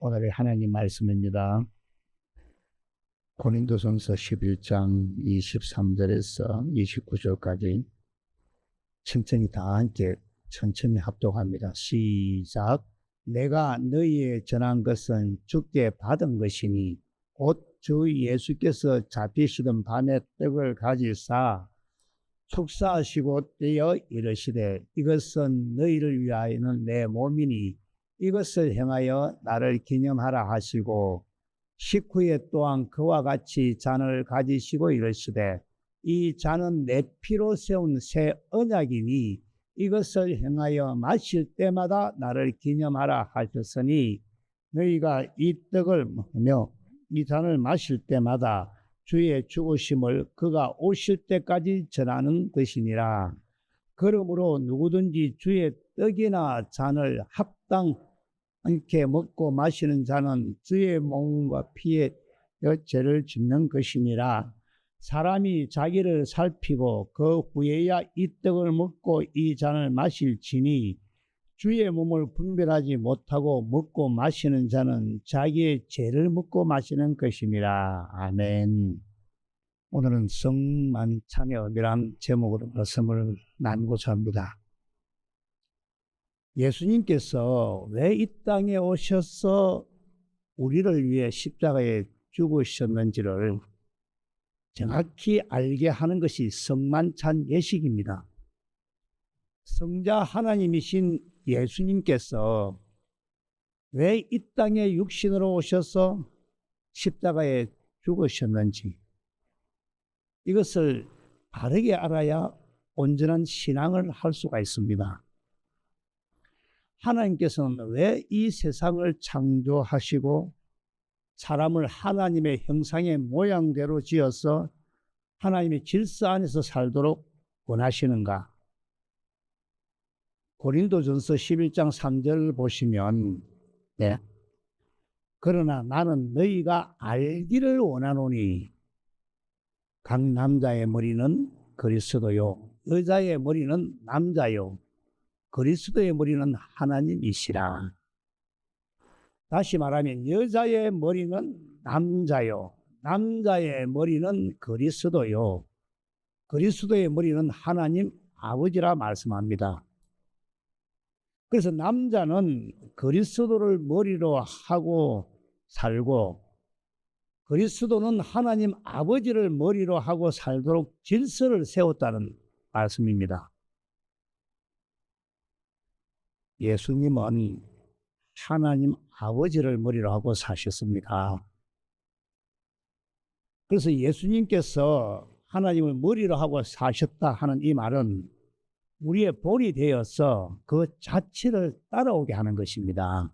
오늘의 하나님 말씀입니다. 고린도전서 11장 23절에서 29절까지 천천히 다 함께 천천히 합독합니다. 시작. 내가 너희에 전한 것은 주께 받은 것이니 곧 주 예수께서 잡히시던 밤에 떡을 가지사 축사하시고 떼어 이르시되 이것은 너희를 위하여는 내 몸이니 이것을 행하여 나를 기념하라 하시고 식후에 또한 그와 같이 잔을 가지시고 이르시되 이 잔은 내 피로 세운 새 언약이니 이것을 행하여 마실 때마다 나를 기념하라 하셨으니 너희가 이 떡을 먹으며 이 잔을 마실 때마다 주의 죽으심을 그가 오실 때까지 전하는 것이니라. 그러므로 누구든지 주의 떡이나 잔을 합당하게 먹고 마시는 자는 주의 몸과 피에 죄를 짓는 것이니라. 사람이 자기를 살피고 그 후에야 이 떡을 먹고 이 잔을 마실지니 주의 몸을 분별하지 못하고 먹고 마시는 자는 자기의 죄를 먹고 마시는 것이니라. 아멘. 오늘은 성만찬의 의미란 제목으로 말씀을 나누고자 합니다. 예수님께서 왜 이 땅에 오셔서 우리를 위해 십자가에 죽으셨는지를 정확히 알게 하는 것이 성만찬 예식입니다. 성자 하나님이신 예수님께서 왜 이 땅에 육신으로 오셔서 십자가에 죽으셨는지 이것을 바르게 알아야 온전한 신앙을 할 수가 있습니다. 하나님께서는 왜 이 세상을 창조하시고 사람을 하나님의 형상의 모양대로 지어서 하나님의 질서 안에서 살도록 원하시는가? 고린도전서 11장 3절을 보시면 그러나 나는 너희가 알기를 원하노니 각 남자의 머리는 그리스도요 여자의 머리는 남자요 그리스도의 머리는 하나님이시라. 다시 말하면 여자의 머리는 남자요 남자의 머리는 그리스도요 그리스도의 머리는 하나님 아버지라 말씀합니다. 그래서 남자는 그리스도를 머리로 하고 살고 그리스도는 하나님 아버지를 머리로 하고 살도록 질서를 세웠다는 말씀입니다. 예수님은 하나님 아버지를 머리로 하고 사셨습니다. 그래서 예수님께서 하나님을 머리로 하고 사셨다 하는 이 말은 우리의 본이 되어서 그 자체를 따라오게 하는 것입니다.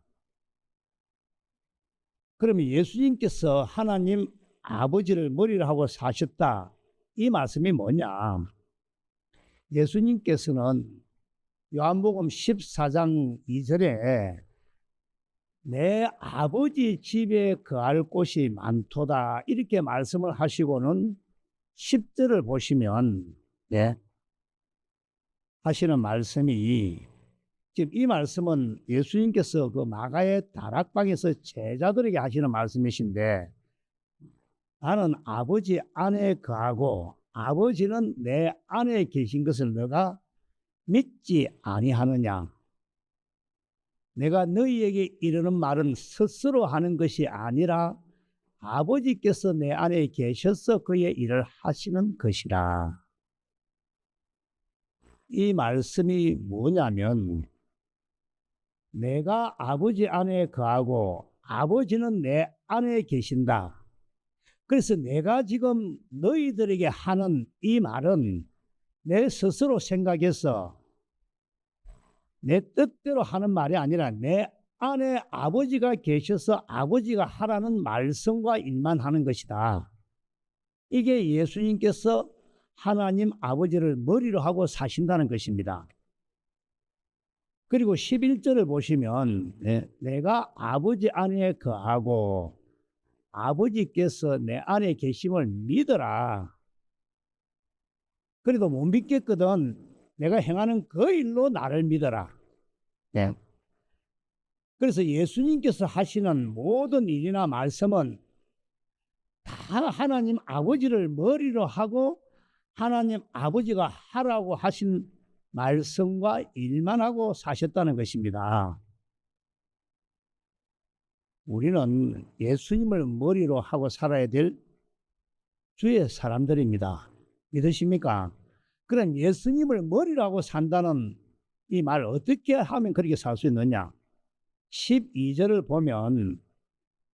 그러면 예수님께서 하나님 아버지를 머리로 하고 사셨다 이 말씀이 뭐냐? 예수님께서는 요한복음 14장 2절에 내 아버지 집에 거할 곳이 많도다 이렇게 말씀을 하시고는 10절을 보시면 하시는 말씀이 지금 이 말씀은 예수님께서 그 마가의 다락방에서 제자들에게 하시는 말씀이신데 나는 아버지 안에 거하고 아버지는 내 안에 계신 것을 너가 믿지 아니하느냐? 내가 너희에게 이르는 말은 스스로 하는 것이 아니라 아버지께서 내 안에 계셔서 그의 일을 하시는 것이라. 이 말씀이 뭐냐면 내가 아버지 안에 거하고 아버지는 내 안에 계신다. 그래서 내가 지금 너희들에게 하는 이 말은 내 스스로 생각해서 내 뜻대로 하는 말이 아니라 내 안에 아버지가 계셔서 아버지가 하라는 말씀과 일만 하는 것이다. 이게 예수님께서 하나님 아버지를 머리로 하고 사신다는 것입니다. 그리고 11절을 보시면 내가 아버지 안에 거하고 아버지께서 내 안에 계심을 믿어라. 그래도 못 믿겠거든 내가 행하는 그 일로 나를 믿어라. 그래서 예수님께서 하시는 모든 일이나 말씀은 다 하나님 아버지를 머리로 하고 하나님 아버지가 하라고 하신 말씀과 일만 하고 사셨다는 것입니다. 우리는 예수님을 머리로 하고 살아야 될 주의 사람들입니다. 믿으십니까? 그럼 예수님을 머리로 하고 산다는 이 말 어떻게 하면 그렇게 살 수 있느냐? 12절을 보면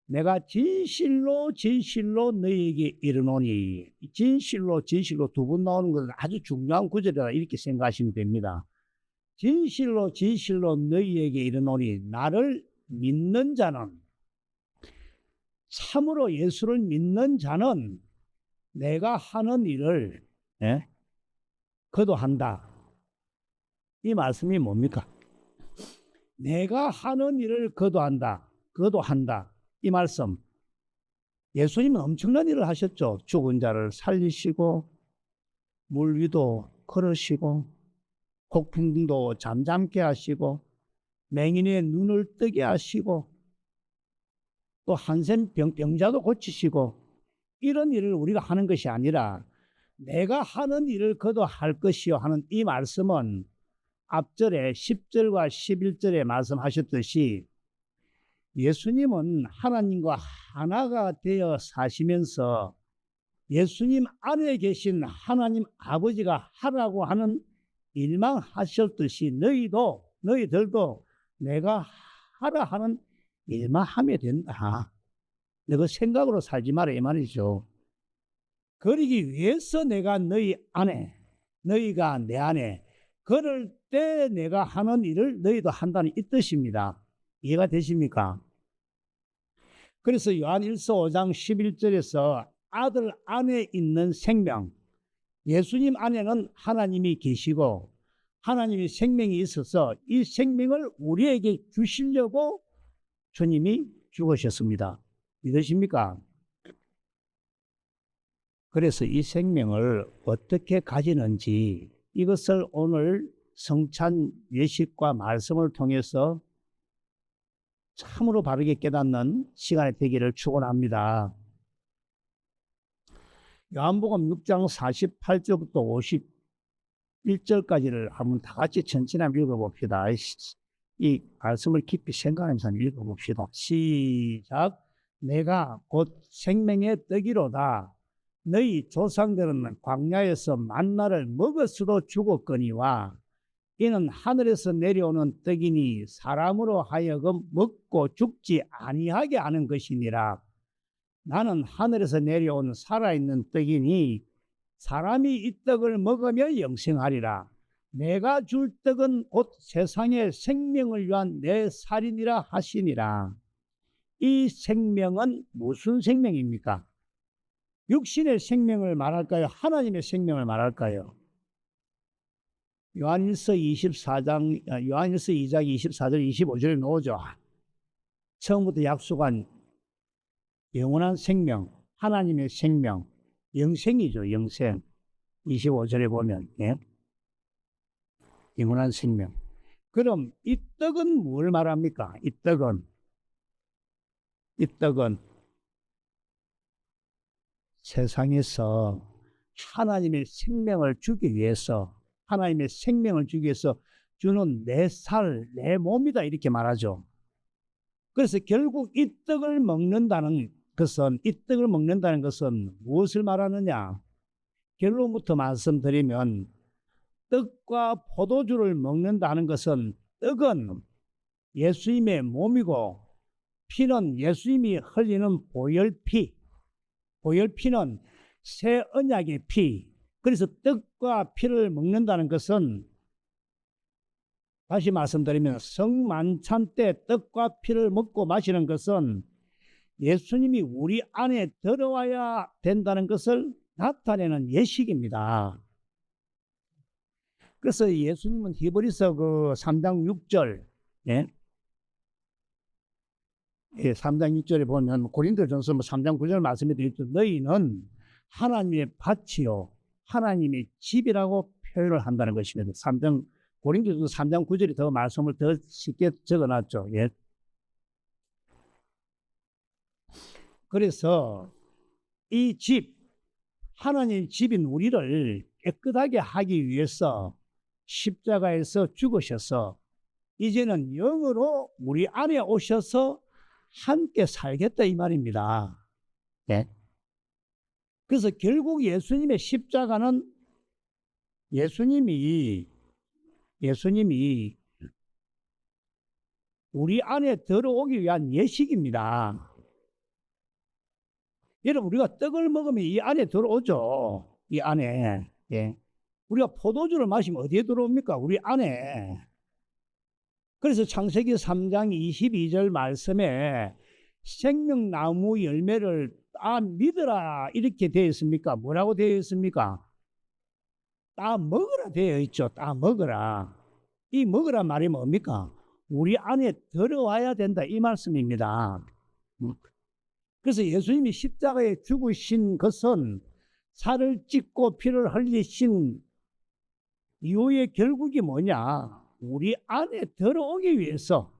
내가 진실로 진실로 너희에게 이르노니, 진실로 진실로 두 번 나오는 것은 아주 중요한 구절이라 이렇게 생각하시면 됩니다. 진실로 진실로 너희에게 이르노니, 나를 믿는 자는, 참으로 예수를 믿는 자는 내가 하는 일을 그도 한다. 이 말씀이 뭡니까? 내가 하는 일을 그도 한다. 그도 한다. 이 말씀, 예수님은 엄청난 일을 하셨죠. 죽은 자를 살리시고 물 위도 걸으시고 폭풍도 잠잠게 하시고 맹인의 눈을 뜨게 하시고 또 한센 병자도 고치시고, 이런 일을 우리가 하는 것이 아니라 내가 하는 일을 그도 할 것이요 하는 이 말씀은 앞절에 10절과 11절에 말씀하셨듯이 예수님은 하나님과 하나가 되어 사시면서 예수님 안에 계신 하나님 아버지가 하라고 하는 일만 하셨듯이 너희들도 내가 하라 하는 일만 하면 된다. 너 생각으로 살지 마라 이 말이죠. 그러기 위해서 내가 너희 안에, 너희가 내 안에 그럴 때 내가 하는 일을 너희도 한다는 이 뜻입니다. 이해가 되십니까? 그래서 요한일서 5장 11절에서 아들 안에 있는 생명, 예수님 안에는 하나님이 계시고 하나님의 생명이 있어서 이 생명을 우리에게 주시려고 주님이 죽으셨습니다. 믿으십니까? 그래서 이 생명을 어떻게 가지는지, 이것을 오늘 성찬 예식과 말씀을 통해서 참으로 바르게 깨닫는 시간이 되기를 축원합니다. 요한복음 6장 48절부터 51절까지를 한번 다 같이 천천히 한번 읽어봅시다. 이 말씀을 깊이 생각하면서 읽어봅시다. 시작. 내가 곧 생명의 떡이로다. 너희 조상들은 광야에서 만나를 먹었어도 죽었거니와 이는 하늘에서 내려오는 떡이니 사람으로 하여금 먹고 죽지 아니하게 하는 것이니라. 나는 하늘에서 내려온 살아있는 떡이니 사람이 이 떡을 먹으며 영생하리라. 내가 줄 떡은 곧 세상의 생명을 위한 내 살이니라 하시니라. 이 생명은 무슨 생명입니까? 육신의 생명을 말할까요? 하나님의 생명을 말할까요? 요한일서 2장 24절 25절에 나오죠. 처음부터 약속한 영원한 생명, 하나님의 생명, 영생이죠. 영생. 25절에 보면 영원한 생명. 그럼 이 떡은 뭘 말합니까? 이 떡은 세상에서 하나님의 생명을 주기 위해서, 하나님의 생명을 주기 위해서 주는 내 살, 내 몸이다 이렇게 말하죠. 그래서 결국 이 떡을 먹는다는 것은 무엇을 말하느냐? 결론부터 말씀드리면 떡과 포도주를 먹는다는 것은, 떡은 예수님의 몸이고 피는 예수님이 흘리는 보혈피는 새 언약의 피. 그래서 떡과 피를 먹는다는 것은, 다시 말씀드리면 성만찬 때 떡과 피를 먹고 마시는 것은 예수님이 우리 안에 들어와야 된다는 것을 나타내는 예식입니다. 그래서 예수님은 히브리서 3장 6절 3장 6절에 보면 고린도전서 3장 9절 말씀에 드렸죠. 너희는 하나님의 밭이요 하나님의 집이라고 표현을 한다는 것입니다. 고린도전서 3장 9절이 더 말씀을 더 쉽게 적어놨죠. 그래서 이 집, 하나님 집인 우리를 깨끗하게 하기 위해서 십자가에서 죽으셔서 이제는 영으로 우리 안에 오셔서 함께 살겠다 이 말입니다. 네. 그래서 결국 예수님의 십자가는 예수님이 우리 안에 들어오기 위한 예식입니다. 여러분, 우리가 떡을 먹으면 이 안에 들어오죠. 이 안에. 예. 우리가 포도주를 마시면 어디에 들어옵니까? 우리 안에. 그래서 창세기 3장 22절 말씀에 생명나무 열매를 따 믿으라 이렇게 되어 있습니까? 뭐라고 되어 있습니까? 따 먹으라 되어 있죠. 따 먹으라. 이 먹으라 말이 뭡니까? 우리 안에 들어와야 된다 이 말씀입니다. 그래서 예수님이 십자가에 죽으신 것은 살을 찢고 피를 흘리신 이후의 결국이 뭐냐? 우리 안에 들어오기 위해서,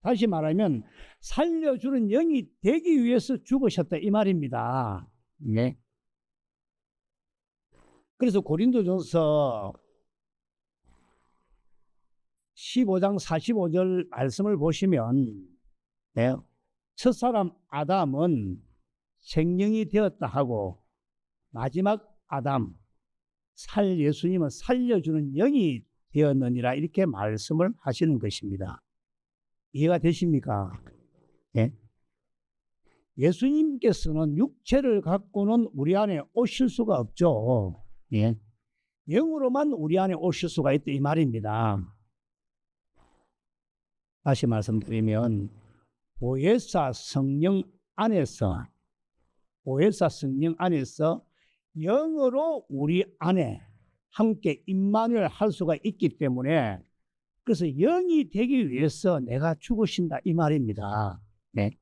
다시 말하면 살려주는 영이 되기 위해서 죽으셨다 이 말입니다. 네. 그래서 고린도전서 15장 45절 말씀을 보시면, 네, 첫사람 아담은 생명이 되었다 하고 마지막 아담 예수님은 살려주는 영이 되었느니라 이렇게 말씀을 하시는 것입니다. 이해가 되십니까? 예? 예수님께서는 육체를 갖고는 우리 안에 오실 수가 없죠. 예? 영으로만 우리 안에 오실 수가 있다 이 말입니다. 다시 말씀드리면 보혜사 성령 안에서 영으로 우리 안에 함께 임마누엘 할 수가 있기 때문에, 그래서 영이 되기 위해서 내가 죽으신다 이 말입니다. 네.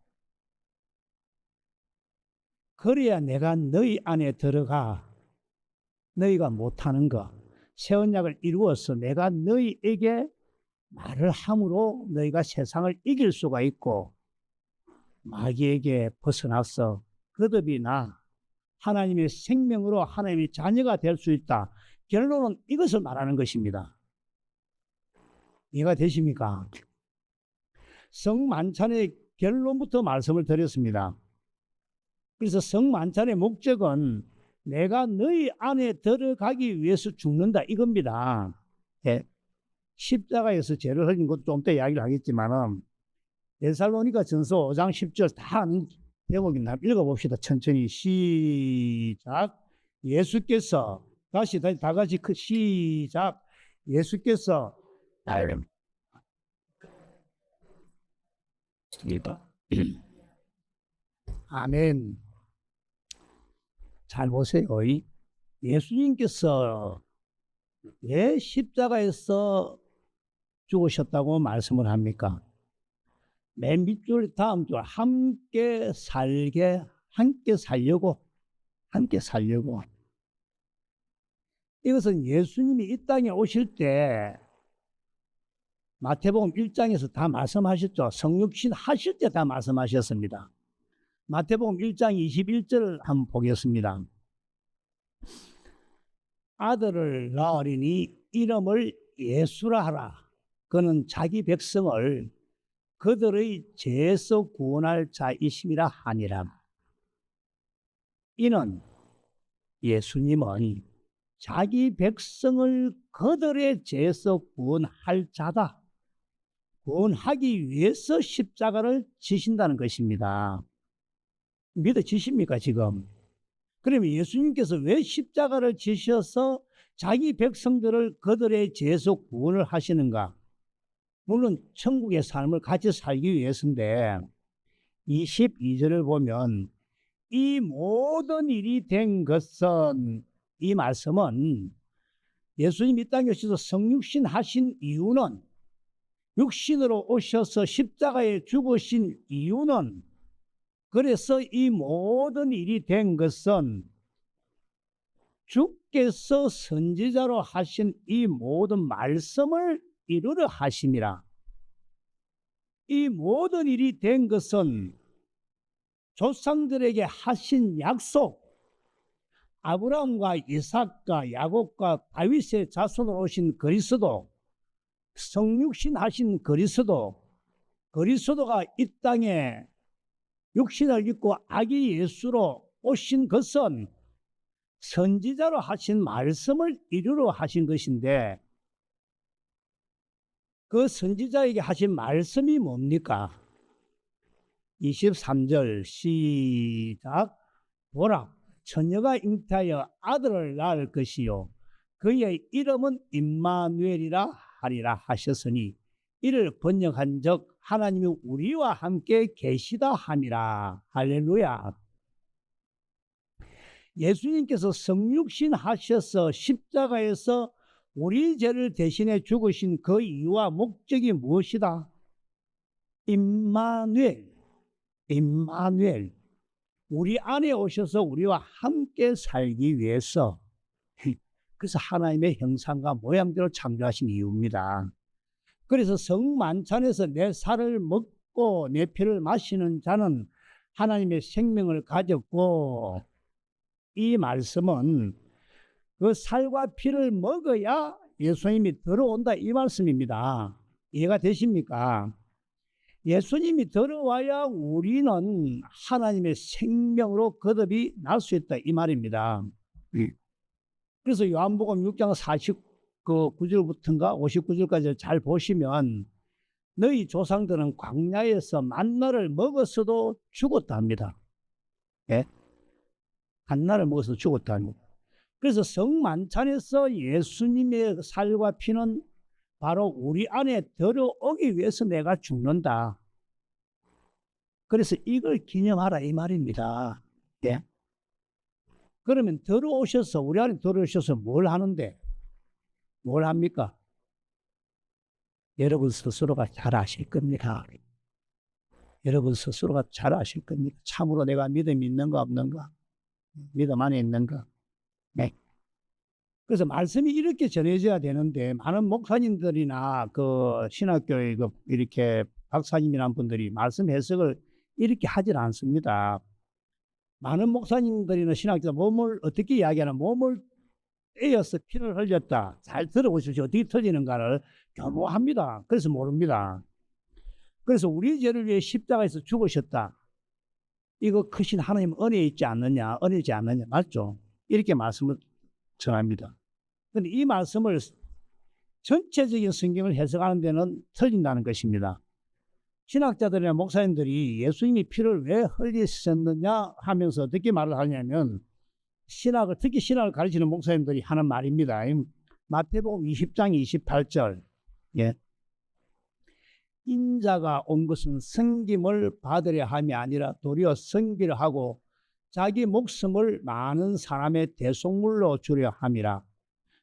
그래야 내가 너희 안에 들어가 너희가 못하는 거 새 언약을 이루어서 내가 너희에게 말을 함으로 너희가 세상을 이길 수가 있고 마귀에게 벗어나서 거듭이 나 하나님의 생명으로 하나님의 자녀가 될 수 있다. 결론은 이것을 말하는 것입니다. 이해가 되십니까? 성만찬의 결론부터 말씀을 드렸습니다. 그래서 성만찬의 목적은 내가 너희 안에 들어가기 위해서 죽는다 이겁니다. 예. 십자가에서 죄를 흘린 것도 좀 더 이야기를 하겠지만은 데살로니가 전서 5장 10절 다 아는 제목이나 읽어봅시다. 천천히 시작. 예수께서 다시 다 같이 시작. 예수께서 아멘. 잘 보세요. 예수님께서 왜 십자가에서 죽으셨다고 말씀을 합니까? 맨 밑줄 다음 줄 함께 살려고. 이것은 예수님이 이 땅에 오실 때 마태복음 1장에서 다 말씀하셨죠. 성육신 하실 때 다 말씀하셨습니다. 마태복음 1장 21절 한번 보겠습니다. 아들을 낳으리니 이름을 예수라 하라. 그는 자기 백성을 그들의 죄에서 구원할 자이심이라 하니라. 이는 예수님은 자기 백성을 그들의 죄에서 구원할 자다. 구원하기 위해서 십자가를 지신다는 것입니다. 믿어지십니까 지금? 그러면 예수님께서 왜 십자가를 지셔서 자기 백성들을 그들의 죄에서 구원을 하시는가? 물론 천국의 삶을 같이 살기 위해서인데 22절을 보면 이 모든 일이 된 것은, 이 말씀은 예수님이 이 땅에 오셔서 성육신 하신 이유는, 육신으로 오셔서 십자가에 죽으신 이유는, 그래서 이 모든 일이 된 것은 주께서 선지자로 하신 이 모든 말씀을 이루려 하심이라. 이 모든 일이 된 것은 조상들에게 하신 약속, 아브라함과 이삭과 야곱과 다윗의 자손으로 오신 그리스도, 성육신 하신 그리스도, 그리스도가 이 땅에 육신을 입고 아기 예수로 오신 것은 선지자로 하신 말씀을 이루러 하신 것인데, 그 선지자에게 하신 말씀이 뭡니까? 23절 시작. 보라, 처녀가 잉태하여 아들을 낳을 것이요 그의 이름은 임마누엘이라 하리라 하셨으니, 이를 번역한 적 하나님이 우리와 함께 계시다 함이라. 할렐루야. 예수님께서 성육신 하셔서 십자가에서 우리 죄를 대신해 죽으신 그 이유와 목적이 무엇이다? 임마누엘, 임마누엘, 우리 안에 오셔서 우리와 함께 살기 위해서, 그래서 하나님의 형상과 모양대로 창조하신 이유입니다. 그래서 성만찬에서 내 살을 먹고 내 피를 마시는 자는 하나님의 생명을 가졌고, 이 말씀은 그 살과 피를 먹어야 예수님이 들어온다, 이 말씀입니다. 이해가 되십니까? 예수님이 들어와야 우리는 하나님의 생명으로 거듭이 날 수 있다, 이 말입니다. 그래서 요한복음 6장 49절부터인가 59절까지 잘 보시면, 너희 조상들은 광야에서 만나를 먹었어도 죽었다 합니다. 예? 한나를 먹어서 죽었다 합니다. 그래서 성만찬에서 예수님의 살과 피는 바로 우리 안에 들어오기 위해서 내가 죽는다. 그래서 이걸 기념하라, 이 말입니다. 예? 그러면 들어오셔서, 우리 안에 들어오셔서 뭘 하는데? 뭘 합니까? 여러분 스스로가 잘 아실 겁니다. 여러분 스스로가 잘 아실 겁니다. 참으로 내가 믿음이 있는가 없는가? 믿음 안에 있는가? 네. 그래서 말씀이 이렇게 전해져야 되는데, 많은 목사님들이나 그 신학교의 그 이렇게 박사님이란 분들이 말씀 해석을 이렇게 하질 않습니다. 많은 목사님들이나 신학자 몸을 어떻게 이야기하나, 몸을 떼어서 피를 흘렸다. 잘 들어보십시오. 어떻게 터지는가를 교모합니다. 그래서 모릅니다. 그래서 우리 죄를 위해 십자가에서 죽으셨다. 이거 크신 하나님 은혜에 있지 않느냐, 은혜지 않느냐, 맞죠? 이렇게 말씀을 전합니다. 그런데 이 말씀을 전체적인 성경을 해석하는 데는 틀린다는 것입니다. 신학자들이나 목사님들이 예수님이 피를 왜 흘리셨느냐 하면서 어떻게 말을 하냐면, 신학을, 특히 신학을 가르치는 목사님들이 하는 말입니다. 마태복음 20장 28절. 예. 인자가 온 것은 섬김을 받으려 함이 아니라 도리어 섬기려 하고 자기 목숨을 많은 사람의 대속물로 주려 함이라.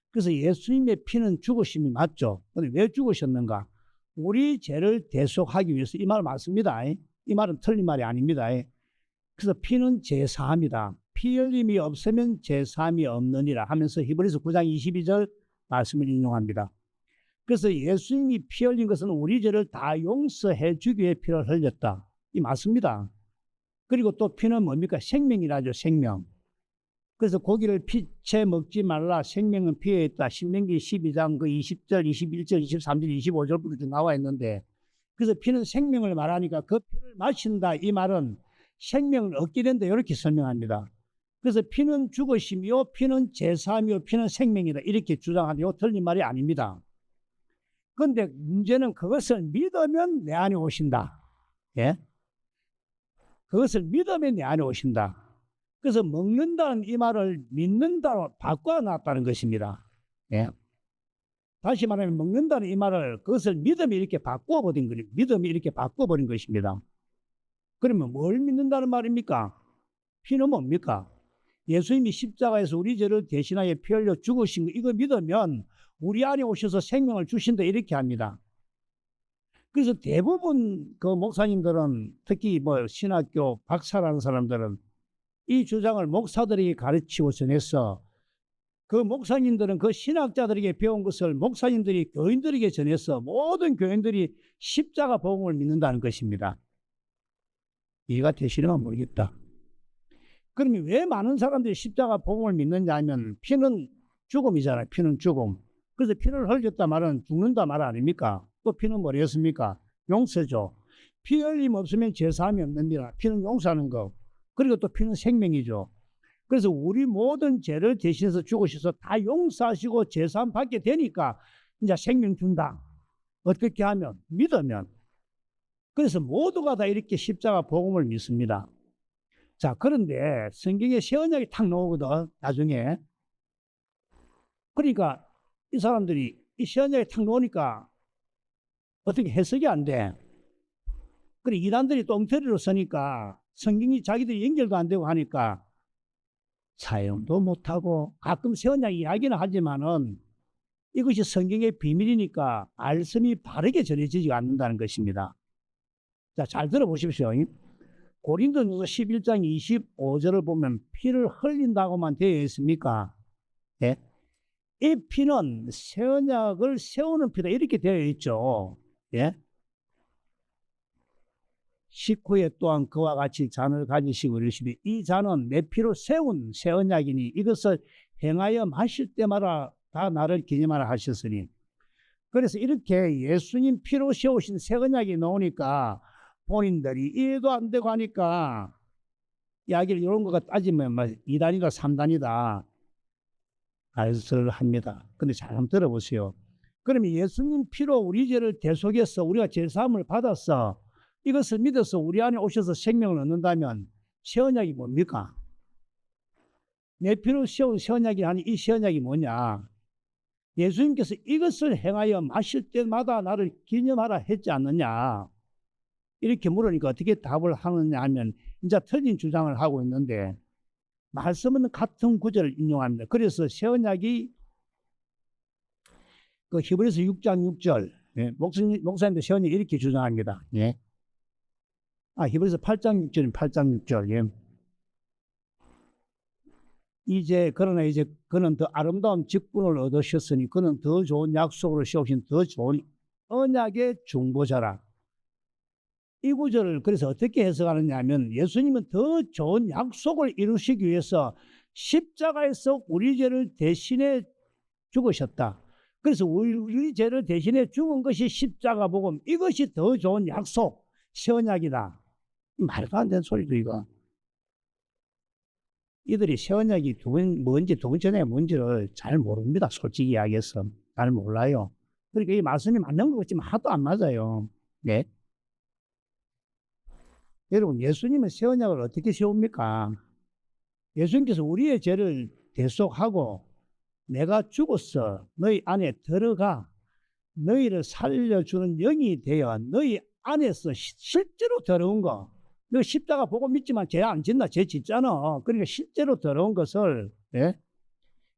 그래서 예수님의 피는 죽으심이 맞죠. 그런데 왜 죽으셨는가? 우리 죄를 대속하기 위해서, 이 말 맞습니다. 이 말은 틀린 말이 아닙니다. 그래서 피는 제사함이다. 피 흘림이 없으면 제사함이 없느니라 하면서 히브리서 9장 22절 말씀을 인용합니다. 그래서 예수님이 피 흘린 것은 우리 죄를 다 용서해 주기 위해 피를 흘렸다. 이 맞습니다. 그리고 또 피는 뭡니까? 생명이라죠, 생명. 그래서 고기를 피채 먹지 말라, 생명은 피에 있다. 신명기 12장 그 20절, 21절, 23절, 25절부터 나와 있는데, 그래서 피는 생명을 말하니까 그 피를 마신다, 이 말은 생명을 얻게 된다, 이렇게 설명합니다. 그래서 피는 죽으심이요, 피는 제사이요, 피는 생명이다, 이렇게 주장하는데, 이거 틀린 말이 아닙니다. 그런데 문제는 그것을 믿으면 내 안에 오신다. 예? 그것을 믿으면 내 안에 오신다. 그래서 먹는다는 이 말을 믿는다로 바꿔놨다는 것입니다. 예. 다시 말하면 먹는다는 이 말을, 그것을 믿음이 이렇게 바꿔버린 거예요. 믿음이 이렇게 바꿔버린 것입니다. 그러면 뭘 믿는다는 말입니까? 피는 뭡니까? 예수님이 십자가에서 우리 죄를 대신하여 피 흘려 죽으신 거, 이거 믿으면 우리 안에 오셔서 생명을 주신다, 이렇게 합니다. 그래서 대부분 그 목사님들은, 특히 뭐 신학교 박사라는 사람들은 이 주장을 목사들에게 가르치고 전해서, 그 목사님들은 그 신학자들에게 배운 것을 목사님들이 교인들에게 전해서 모든 교인들이 십자가 복음을 믿는다는 것입니다. 이해가 되시는가 모르겠다. 그러면 왜 많은 사람들이 십자가 복음을 믿느냐 하면 피는 죽음이잖아요. 피는 죽음. 그래서 피를 흘렸다 말은 죽는다 말 아닙니까? 또 피는 뭐였습니까? 용서죠. 피 흘림 없으면 제사함이 없느니라. 피는 용서하는 거. 그리고 또 피는 생명이죠. 그래서 우리 모든 죄를 대신해서 죽으셔서 다 용서하시고 제사함 받게 되니까 이제 생명 준다. 어떻게 하면? 믿으면. 그래서 모두가 다 이렇게 십자가 복음을 믿습니다. 자, 그런데 성경에 새 언약이 탁 나오거든, 나중에. 그러니까 이 사람들이 이 새 언약이 탁 나오니까 어떻게 해석이 안 돼. 그래, 이단들이 또 엉터리로 쓰니까 성경이 자기들이 연결도 안 되고 하니까 사용도 못하고 가끔 새 언약 이야기는 하지만은 이것이 성경의 비밀이니까 말씀이 바르게 전해지지 않는다는 것입니다. 자, 잘 들어보십시오. 고린도전서 11장 25절을 보면 피를 흘린다고만 되어 있습니까? 예? 이 피는 새 언약을 세우는 피다 이렇게 되어 있죠. 예? 식후에 또한 그와 같이 잔을 가지시고 이르시되 이 잔은 내 피로 세운 새 언약이니 이것을 행하여 마실 때마다 다 나를 기념하라 하셨으니. 그래서 이렇게 예수님 피로 세우신 새 언약이 나오니까 본인들이 이해도 안 되고 하니까 이야기를 이런 거가 따지면 2단이다 3단이다 말씀을 합니다. 근데 잘 한번 들어보세요. 그러면 예수님 피로 우리 죄를 대속해서 우리가 제사함을 받았어. 이것을 믿어서 우리 안에 오셔서 생명을 얻는다면 새 언약이 뭡니까? 내 피로 세운 새 언약이 아니 이 새 언약이 뭐냐? 예수님께서 이것을 행하여 마실 때마다 나를 기념하라 했지 않느냐? 이렇게 물으니까 어떻게 답을 하느냐 하면 이제 틀린 주장을 하고 있는데 말씀은 같은 구절을 인용합니다. 그래서 새 언약이 그 히브리서 6장 6절 예, 목사님도 새 언약 이렇게 주장합니다. 예. 히브리서 8장 6절은 8장 6절. 예. 그러나 이제 그는 더 아름다운 직분을 얻으셨으니 그는 더 좋은 약속으로 세우신 더 좋은 언약의 중보자라. 이 구절을 그래서 어떻게 해석하느냐 하면 예수님은 더 좋은 약속을 이루시기 위해서 십자가에서 우리 죄를 대신해 죽으셨다. 그래서 우리 죄를 대신해 죽은 것이 십자가 복음, 이것이 더 좋은 약속, 새 언약이다. 말도 안 되는 소리도 이거. 이들이 새 언약이 뭔지 두 번째 언약이 뭔지를 잘 모릅니다. 솔직히 이야기해서 잘 몰라요. 그러니까 이 말씀이 맞는 것 같지만 하도 안 맞아요. 네. 여러분, 예수님은 새 언약을 어떻게 세웁니까? 예수님께서 우리의 죄를 대속하고 내가 죽었어. 너희 안에 들어가 너희를 살려주는 영이 되어 너희 안에서 실제로 들어온 거. 너 십자가 보고 믿지만 죄 안 짓나? 죄 짓잖아. 그러니까 실제로 들어온 것을 예?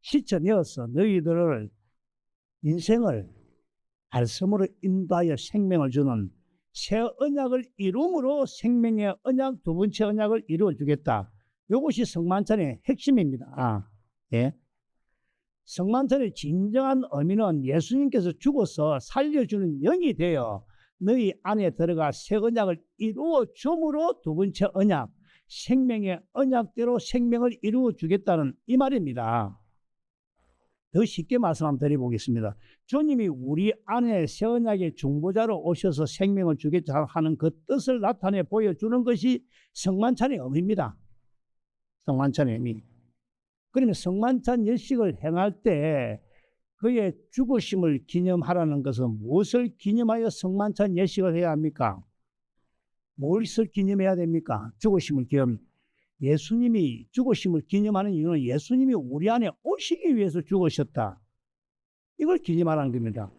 씻어내어서 너희들을 인생을 말씀으로 인도하여 생명을 주는 새 언약을 이룸으로 생명의 언약 두 번째 언약을 이루어 주겠다. 이것이 성만찬의 핵심입니다. 예? 성만찬의 진정한 의미는 예수님께서 죽어서 살려주는 영이 되어 너희 안에 들어가 새 언약을 이루어 줌으로 두 번째 언약, 생명의 언약대로 생명을 이루어 주겠다는 이 말입니다. 더 쉽게 말씀 한번 드려보겠습니다. 주님이 우리 안에 새 언약의 중보자로 오셔서 생명을 주겠다 하는 그 뜻을 나타내 보여주는 것이 성만찬의 의미입니다. 성만찬의 의미. 그러면 성만찬 예식을 행할 때 그의 죽으심을 기념하라는 것은 무엇을 기념하여 성만찬 예식을 해야 합니까? 무엇을 기념해야 됩니까? 죽으심을 기념. 예수님이 죽으심을 기념하는 이유는 예수님이 우리 안에 오시기 위해서 죽으셨다. 이걸 기념하라는 겁니다.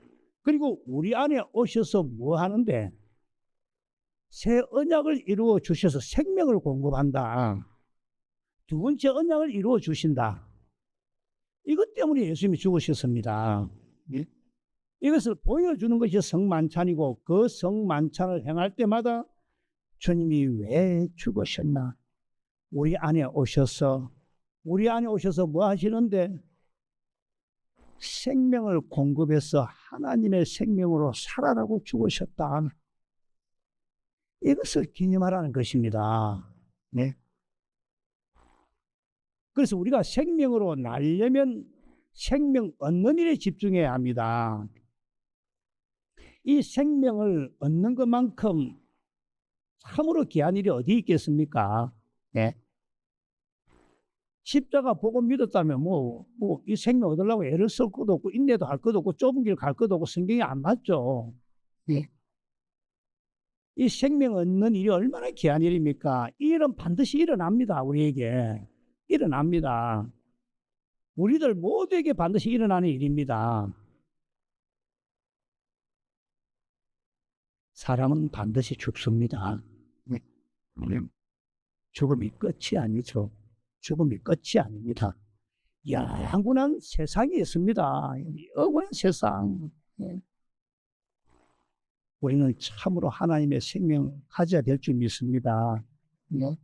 그리고 우리 안에 오셔서 뭐 하는데? 새 언약을 이루어 주셔서 생명을 공급한다. 두 번째 언약을 이루어 주신다. 이것 때문에 예수님이 죽으셨습니다. 예? 이것을 보여주는 것이 성만찬이고 그 성만찬을 행할 때마다 주님이 왜 죽으셨나? 우리 안에 오셔서 뭐 하시는데? 생명을 공급해서 하나님의 생명으로 살아라고 죽으셨다. 이것을 기념하라는 것입니다. 네. 그래서 우리가 생명으로 날려면 생명 얻는 일에 집중해야 합니다. 이 생명을 얻는 것만큼 참으로 귀한 일이 어디 있겠습니까? 네. 십자가 보고 믿었다면 이 생명 얻으려고 애를 쓸 것도 없고 인내도 할 것도 없고 좁은 길 갈 것도 없고 성경이 안 맞죠. 네. 이 생명 얻는 일이 얼마나 귀한 일입니까? 이 일은 반드시 일어납니다. 우리에게 일어납니다. 우리들 모두에게 반드시 일어나는 일입니다. 사람은 반드시 죽습니다. 네. 죽음이 끝이 아니죠. 죽음이 끝이 아닙니다. 영원한 세상이 있습니다. 영원한 세상. 네. 우리는 참으로 하나님의 생명을 가져야 될 줄 믿습니다. 네.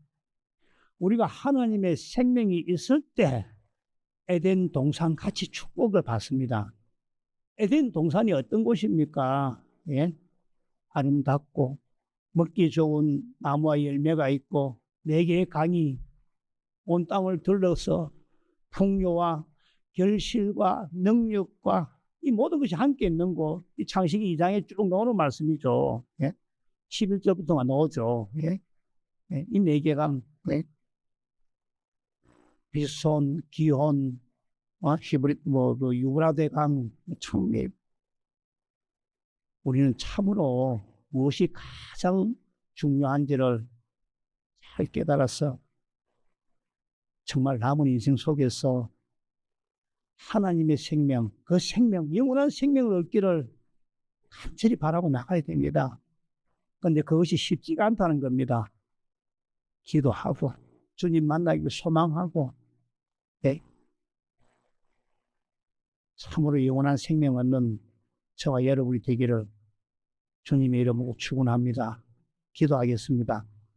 우리가 하나님의 생명이 있을 때 에덴 동산 같이 축복을 받습니다. 에덴 동산이 어떤 곳입니까? 예? 아름답고 먹기 좋은 나무와 열매가 있고 4개의 강이 온 땅을 둘러서 풍요와 결실과 능력과 이 모든 것이 함께 있는 곳, 이 창세기 2장에 쭉 나오는 말씀이죠. 예? 11절부터가 나오죠. 예? 예? 이 4개가 예? 비손, 기혼, 히브리, 그 유브라데 강, 참, 우리는 참으로 무엇이 가장 중요한지를 잘 깨달아서 정말 남은 인생 속에서 하나님의 생명, 그 생명, 영원한 생명을 얻기를 간절히 바라고 나가야 됩니다. 그런데 그것이 쉽지가 않다는 겁니다. 기도하고 주님 만나기를 소망하고 네. 참으로 영원한 생명 얻는 저와 여러분이 되기를 주님의 이름으로 축원합니다. 기도하겠습니다.